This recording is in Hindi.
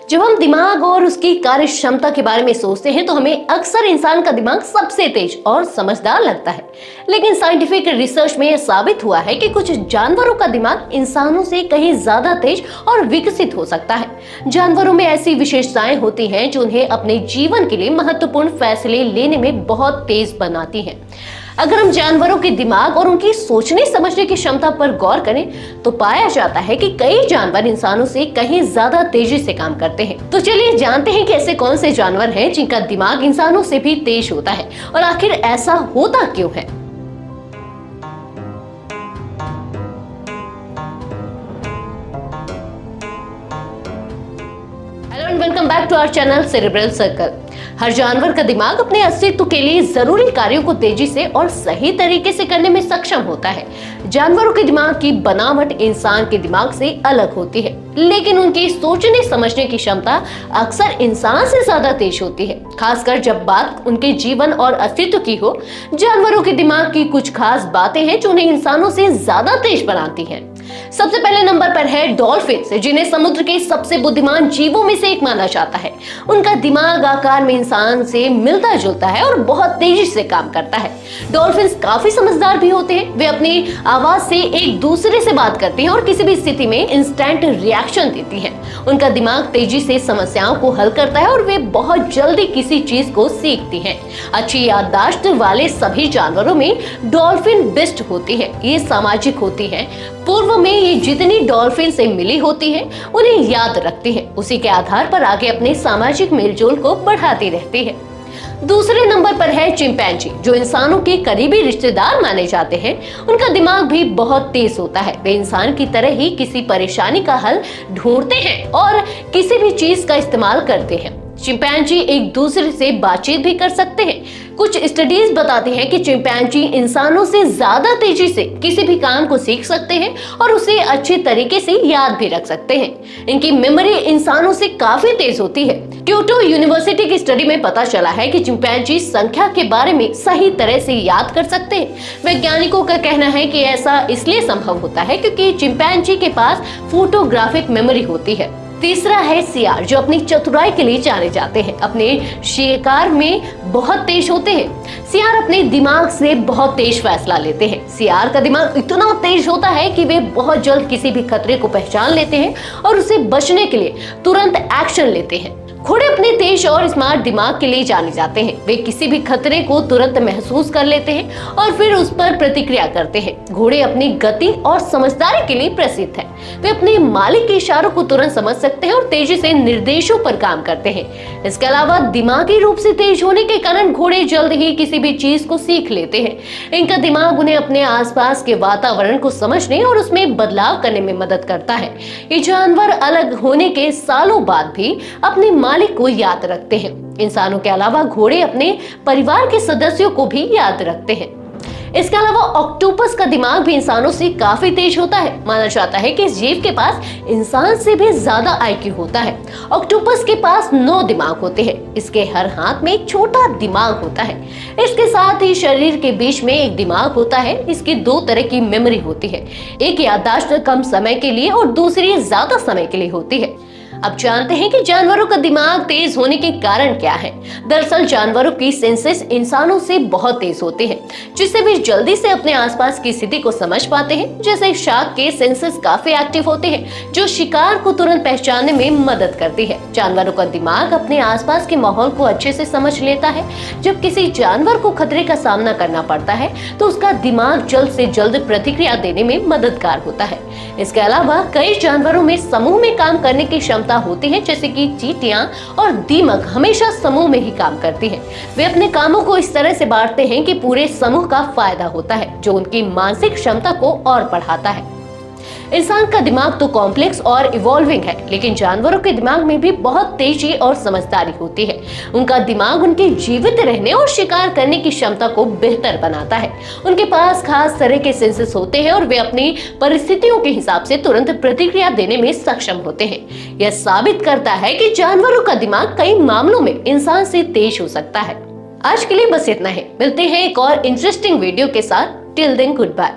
जब हम दिमाग और उसकी कार्य क्षमता के बारे में सोचते हैं तो हमें अक्सर इंसान का दिमाग सबसे तेज और समझदार लगता है। लेकिन साइंटिफिक रिसर्च में यह साबित हुआ है कि कुछ जानवरों का दिमाग इंसानों से कहीं ज्यादा तेज और विकसित हो सकता है। जानवरों में ऐसी विशेषताएं होती हैं जो उन्हें अपने जीवन के लिए महत्वपूर्ण फैसले लेने में बहुत तेज बनाती हैं। अगर हम जानवरों के दिमाग और उनकी सोचने समझने की क्षमता पर गौर करें तो पाया जाता है कि कई जानवर इंसानों से कहीं ज्यादा तेजी से काम करते हैं। तो चलिए जानते हैं कि ऐसे कौन से जानवर हैं जिनका दिमाग इंसानों से भी तेज होता है और आखिर ऐसा होता क्यों है। Hello and welcome back to our channel cerebral circle. हर जानवर का दिमाग अपने अस्तित्व के लिए जरूरी कार्यों को तेजी से और सही तरीके से करने में सक्षम होता है। जानवरों के दिमाग की बनावट इंसान के दिमाग से अलग होती है, लेकिन उनकी सोचने समझने की क्षमता अक्सर इंसान से ज्यादा तेज होती है, खासकर जब बात उनके जीवन और अस्तित्व की हो। जानवरों के दिमाग की कुछ खास बातें हैं जो उन्हें इंसानों से ज्यादा तेज बनाती हैं। सबसे पहले नंबर पर है डॉल्फिन्स, जिन्हें समुद्र के सबसे बुद्धिमान जीवों में से एक माना जाता है। उनका दिमाग आकार में इंसान से मिलता जुलता है और बहुत तेजी से काम करता है। डॉल्फिन्स काफी समझदार भी होते हैं। वे अपनी आवाज से एक दूसरे से बात करती हैं और किसी भी स्थिति में इंस्टेंट रिएक्शन देती हैं। उनका दिमाग तेजी से समस्याओं को हल करता है और वे बहुत जल्दी किसी चीज को सीखती हैं। अच्छी याददाश्त वाले सभी जानवरों में डॉल्फिन बेस्ट होती है। ये सामाजिक होती है। पूर्व में ये जितनी डॉल्फिन से मिली होती है उन्हें याद रखती है, उसी के आधार पर आगे अपने सामाजिक मेलजोल को बढ़ाती रहती है। दूसरे नंबर पर है चिंपैंजी, जो इंसानों के करीबी रिश्तेदार माने जाते हैं। उनका दिमाग भी बहुत तेज होता है। वे इंसान की तरह ही किसी परेशानी का हल ढूंढते हैं और किसी भी चीज का इस्तेमाल करते हैं। चिंपैंजी एक दूसरे से बातचीत भी कर सकते हैं। कुछ स्टडीज बताती हैं कि चिंपैंजी इंसानों से ज्यादा तेजी से किसी भी काम को सीख सकते हैं और उसे अच्छे तरीके से याद भी रख सकते हैं। इनकी मेमोरी इंसानों से काफी तेज होती है। क्योटो यूनिवर्सिटी की स्टडी में पता चला है कि चिंपैंजी संख्या के बारे में सही तरह से याद कर सकते हैं। वैज्ञानिकों का कहना है कि ऐसा इसलिए संभव होता है क्योंकि चिंपैंजी के पास फोटोग्राफिक मेमोरी होती है। तीसरा है सियार, जो अपनी चतुराई के लिए जाने जाते हैं। अपने शिकार में बहुत तेज होते हैं। सियार अपने दिमाग से बहुत तेज फैसला लेते हैं। सियार का दिमाग इतना तेज होता है कि वे बहुत जल्द किसी भी खतरे को पहचान लेते हैं और उसे बचने के लिए तुरंत एक्शन लेते हैं। घोड़े अपने तेज और स्मार्ट दिमाग के लिए जाने जाते हैं। वे किसी भी खतरे को तुरंत महसूस कर लेते हैं और फिर उस पर प्रतिक्रिया करते हैं। घोड़े अपनी गति और समझदारी के लिए प्रसिद्ध हैं। वे अपने मालिक के इशारों को तुरंत समझ सकते हैं और तेजी से निर्देशों पर काम करते हैं। इसके अलावा दिमागी रूप से तेज होने के कारण घोड़े जल्द ही किसी भी चीज को सीख लेते हैं। इनका दिमाग उन्हें अपने आसपास के वातावरण को समझने और उसमें बदलाव करने में मदद करता है। ये जानवर अलग होने के सालों बाद भी अपने मालिक को याद रखते हैं। इंसानों के अलावा घोड़े अपने परिवार के सदस्यों को भी याद रखते हैं। इसके अलावा ऑक्टोपस का दिमाग भी इंसानों से काफी तेज होता है। माना जाता है कि इस जीव के पास इंसान से भी ज्यादा आईक्यू होता है। ऑक्टोपस के पास 9 दिमाग होते हैं। इसके हर हाथ में एक छोटा दिमाग होता है। इसके साथ ही शरीर के बीच में एक दिमाग होता है। इसकी 2 तरह की मेमोरी होती है। एक याददाश्त कम समय के लिए और दूसरी ज्यादा समय के लिए होती है। अब जानते हैं कि जानवरों का दिमाग तेज होने के कारण क्या है। दरअसल जानवरों की सेंसेस इंसानों से बहुत तेज होते हैं, जिससे वे जल्दी से अपने आसपास की स्थिति को समझ पाते हैं। जैसे शार्क के सेंसेस काफी एक्टिव होते हैं, जो शिकार को तुरंत पहचानने में मदद करती है। जानवरों का दिमाग अपने आसपास के माहौल को अच्छे से समझ लेता है। जब किसी जानवर को खतरे का सामना करना पड़ता है तो उसका दिमाग जल्द से जल्द प्रतिक्रिया देने में मददगार होता है। इसके अलावा कई जानवरों में समूह में काम करने की क्षमता होती है, जैसे कि चींटियां और दीमक हमेशा समूह में ही काम करती हैं। वे अपने कामों को इस तरह से बांटते हैं कि पूरे समूह का फायदा होता है, जो उनकी मानसिक क्षमता को और बढ़ाता है। इंसान का दिमाग तो कॉम्प्लेक्स और इवॉल्विंग है, लेकिन जानवरों के दिमाग में भी बहुत तेजी और समझदारी होती है। उनका दिमाग उनके जीवित रहने और शिकार करने की क्षमता को बेहतर बनाता है। उनके पास खास तरह के सेंसेस होते हैं और वे अपनी परिस्थितियों के हिसाब से तुरंत प्रतिक्रिया देने में सक्षम होते हैं। यह साबित करता है कि जानवरों का दिमाग कई मामलों में इंसान से तेज हो सकता है। आज के लिए बस इतना है। मिलते हैं एक और इंटरेस्टिंग वीडियो के साथ। Till then good bye.